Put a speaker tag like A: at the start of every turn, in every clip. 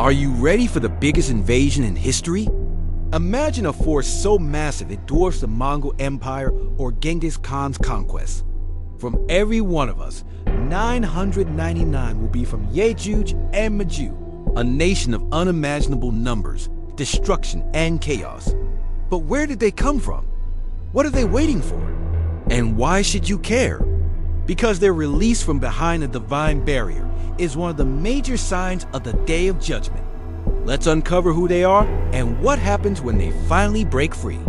A: Are you ready for the biggest invasion in history? Imagine a force so massive it dwarfs the Mongol Empire or Genghis Khan's conquest. From every one of us, 999 will be from Yajuj and Majuj, a nation of unimaginable numbers, destruction, and chaos. But where did they come from? What are they waiting for? And why should you care? Because their release from behind a divine barrier is one of the major signs of the Day of Judgment. Let's uncover who they are and what happens when they finally break free.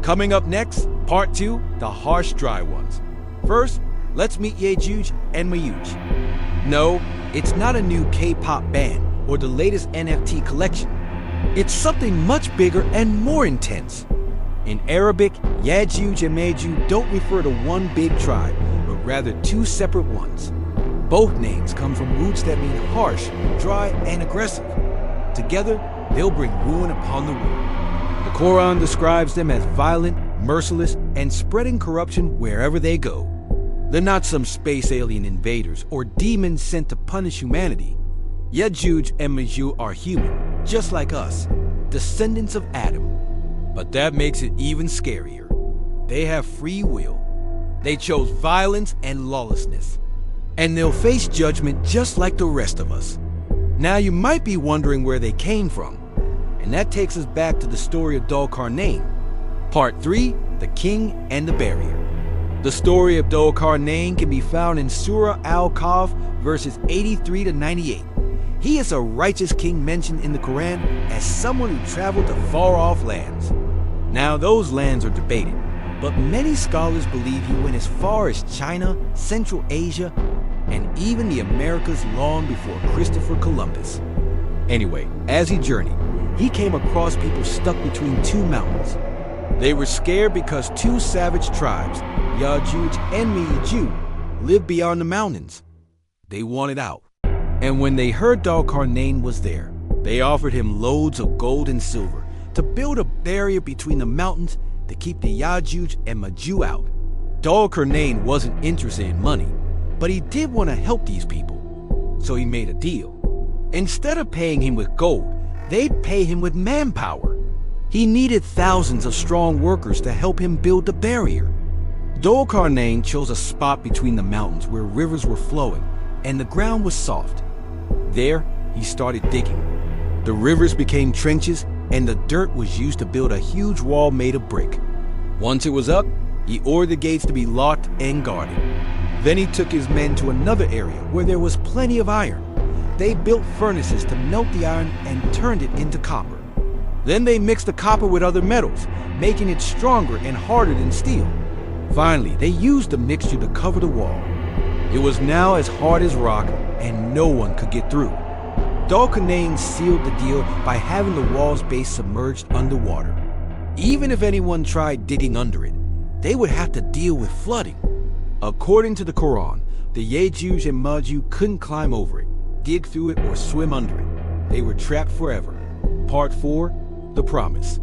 A: Coming up next, Part 2, the harsh, dry ones. First, let's meet Yajuj and Majuj. No, it's not a new K-pop band or the latest NFT collection. It's something much bigger and more intense. In Arabic, Yajuj and Majuj don't refer to one big tribe, but rather two separate ones. Both names come from roots that mean harsh, dry, and aggressive. Together, they'll bring ruin upon the world. The Qur'an describes them as violent, merciless, and spreading corruption wherever they go. They're not some space alien invaders or demons sent to punish humanity. Yajuj and Majuj are human, just like us, descendants of Adam. But that makes it even scarier. They have free will. They chose violence and lawlessness. And they'll face judgment just like the rest of us. Now you might be wondering where they came from. And that takes us back to the story of Dhul-Qarnayn. Part 3, the King and the Barrier. The story of Dhul-Qarnayn can be found in Surah Al-Kahf, verses 83 to 98. He is a righteous king mentioned in the Qur'an as someone who traveled to far-off lands. Now those lands are debated, but many scholars believe he went as far as China, Central Asia, and even the Americas long before Christopher Columbus. Anyway, as he journeyed, he came across people stuck between two mountains. They were scared because two savage tribes, Yajuj and Majuj, lived beyond the mountains. They wanted out. And when they heard Dhul-Qarnayn was there, they offered him loads of gold and silver to build a barrier between the mountains to keep the Yajuj and Majuj out. Dhul-Qarnayn wasn't interested in money, but he did want to help these people. So he made a deal. Instead of paying him with gold, they'd pay him with manpower. He needed thousands of strong workers to help him build the barrier. Dhul-Qarnayn chose a spot between the mountains where rivers were flowing and the ground was soft. There, he started digging. The rivers became trenches and the dirt was used to build a huge wall made of brick. Once it was up, he ordered the gates to be locked and guarded. Then he took his men to another area where there was plenty of iron. They built furnaces to melt the iron and turned it into copper. Then they mixed the copper with other metals, making it stronger and harder than steel. Finally, they used the mixture to cover the wall. It was now as hard as rock and no one could get through. Dhul-Qarnayn sealed the deal by having the wall's base submerged underwater. Even if anyone tried digging under it, they would have to deal with flooding. According to the Quran, the Yajuj and Majuj couldn't climb over it, dig through it, or swim under it. They were trapped forever. Part 4, the Promise.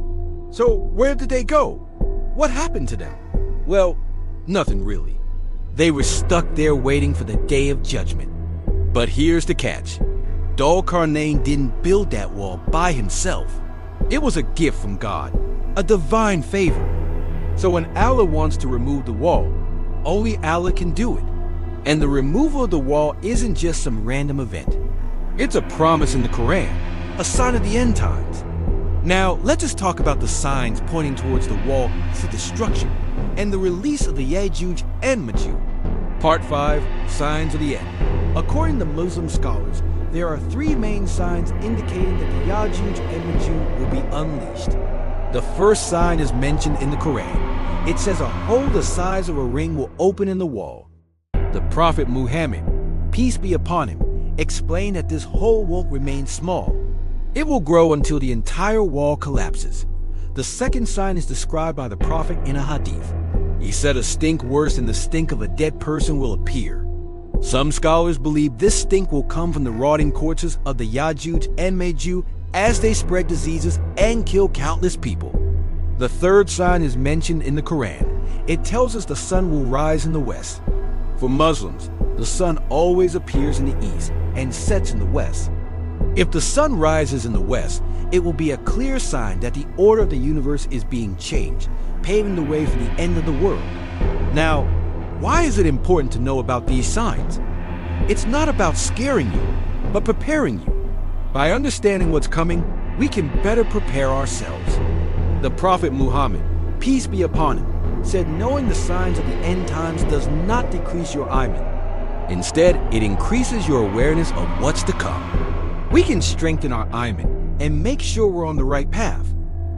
A: So where did they go? What happened to them? Well, nothing really. They were stuck there waiting for the Day of Judgment. But here's the catch. Dhul-Qarnayn didn't build that wall by himself. It was a gift from God, a divine favor. So when Allah wants to remove the wall, only Allah can do it. And the removal of the wall isn't just some random event. It's a promise in the Quran, a sign of the end times. Now, let's just talk about the signs pointing towards the wall's destruction and the release of the Yajuj and Majuj. Part 5, Signs of the End. According to Muslim scholars, there are 3 main signs indicating that the Yajuj and Majuj will be unleashed. The first sign is mentioned in the Quran. It says a hole the size of a ring will open in the wall. The Prophet Muhammad, peace be upon him, explained that this hole won't remain small. It will grow until the entire wall collapses. The second sign is described by the Prophet in a hadith. He said a stink worse than the stink of a dead person will appear. Some scholars believe this stink will come from the rotting corpses of the Yajuj and Majuj as they spread diseases and kill countless people. The third sign is mentioned in the Quran. It tells us the sun will rise in the west. For Muslims, the sun always appears in the east and sets in the west. If the sun rises in the west, it will be a clear sign that the order of the universe is being changed, paving the way for the end of the world. Now, why is it important to know about these signs? It's not about scaring you, but preparing you. By understanding what's coming, we can better prepare ourselves. The Prophet Muhammad, peace be upon him, said knowing the signs of the end times does not decrease your iman. Instead, it increases your awareness of what's to come. We can strengthen our iman and make sure we're on the right path.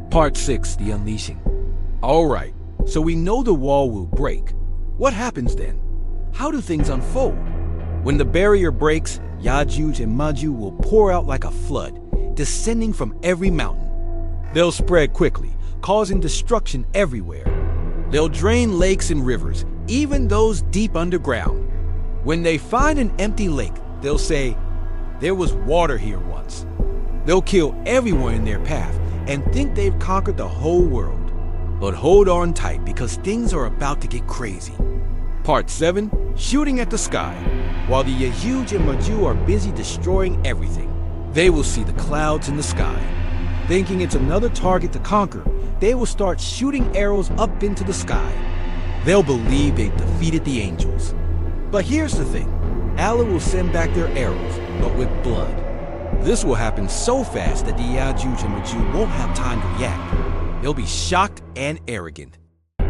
A: Part 6, the unleashing. Alright, so we know the wall will break. What happens then? How do things unfold? When the barrier breaks, Ya'juj and Ma'juj will pour out like a flood, descending from every mountain. They'll spread quickly, causing destruction everywhere. They'll drain lakes and rivers, even those deep underground. When they find an empty lake, they'll say, "There was water here once." They'll kill everyone in their path and think they've conquered the whole world. But hold on tight because things are about to get crazy. Part 7, shooting at the sky. While the Ya'juj and Ma'juj are busy destroying everything, they will see the clouds in the sky. Thinking it's another target to conquer, they will start shooting arrows up into the sky. They'll believe they've defeated the angels. But here's the thing, Allah will send back their arrows, but with blood. This will happen so fast that the Ya'juj and Ma'juj won't have time to react. They'll be shocked and arrogant.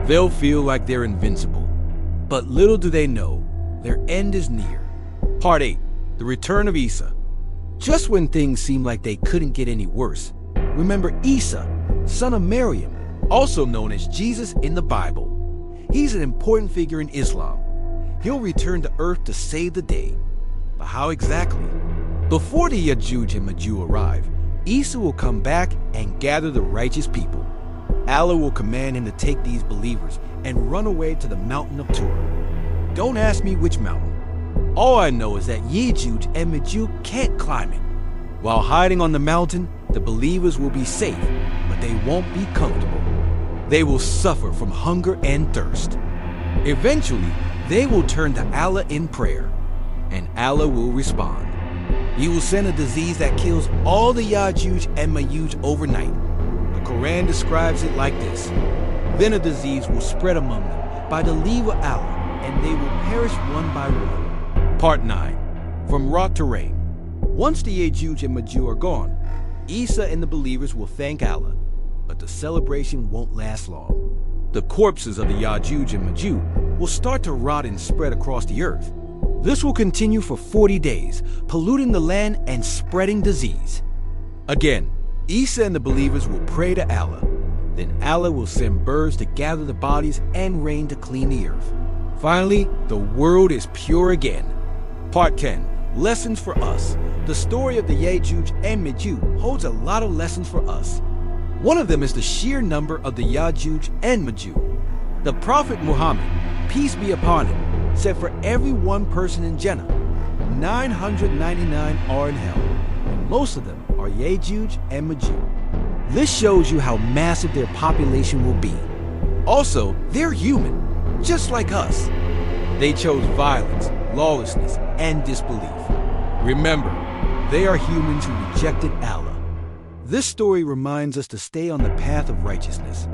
A: They'll feel like they're invincible. But little do they know, their end is near. Part 8, the return of Isa. Just when things seem like they couldn't get any worse, remember Isa, son of Maryam, also known as Jesus in the Bible. He's an important figure in Islam. He'll return to earth to save the day. But how exactly? Before the Ya'juj and Ma'juj arrive, Isa will come back and gather the righteous people. Allah will command him to take these believers and run away to the mountain of Torah. Don't ask me which mountain. All I know is that Ya'juj and Ma'juj can't climb it. While hiding on the mountain, the believers will be safe, but they won't be comfortable. They will suffer from hunger and thirst. Eventually, they will turn to Allah in prayer, and Allah will respond. He will send a disease that kills all the Ya'juj and Ma'juj overnight. The Qur'an describes it like this. Then a disease will spread among them by the leave of Allah, and they will perish one by one. Part 9, from rock to rain. Once the Ya'juj and Ma'juj are gone, Isa and the believers will thank Allah, but the celebration won't last long. The corpses of the Ya'juj and Ma'juj will start to rot and spread across the earth. This will continue for 40 days, polluting the land and spreading disease. Again, Isa and the believers will pray to Allah. Then Allah will send birds to gather the bodies and rain to clean the earth. Finally, the world is pure again. Part 10, lessons for us. The story of the Ya'juj and Ma'juj holds a lot of lessons for us. One of them is the sheer number of the Ya'juj and Ma'juj. The Prophet Muhammad, peace be upon him, said for every one person in Jannah, 999 are in hell, and most of them are Ya'juj and Ma'juj. This shows you how massive their population will be. Also, they're human, just like us. They chose violence, lawlessness, and disbelief. Remember, they are humans who rejected Allah. This story reminds us to stay on the path of righteousness.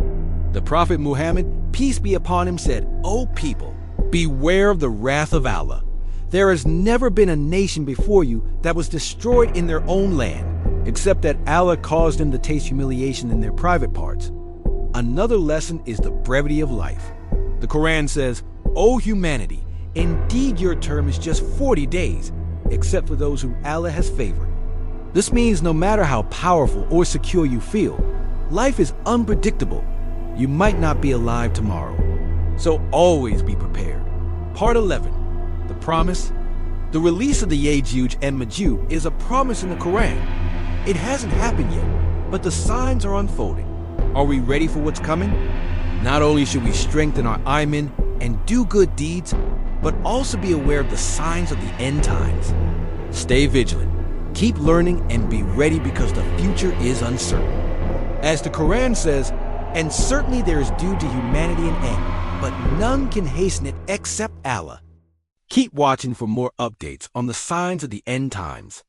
A: The Prophet Muhammad, peace be upon him, said, "O people, beware of the wrath of Allah. There has never been a nation before you that was destroyed in their own land, except that Allah caused them to taste humiliation in their private parts." Another lesson is the brevity of life. The Quran says, "O humanity, indeed your term is just 40 days, except for those whom Allah has favored." This means no matter how powerful or secure you feel, life is unpredictable. You might not be alive tomorrow. So always be prepared. Part 11, the promise. The release of the Ya'juj and Ma'juj is a promise in the Quran. It hasn't happened yet, but the signs are unfolding. Are we ready for what's coming? Not only should we strengthen our iman and do good deeds, but also be aware of the signs of the end times. Stay vigilant, keep learning, and be ready because the future is uncertain. As the Quran says, "And certainly there is due to humanity an end, but none can hasten it except Allah." Keep watching for more updates on the signs of the end times.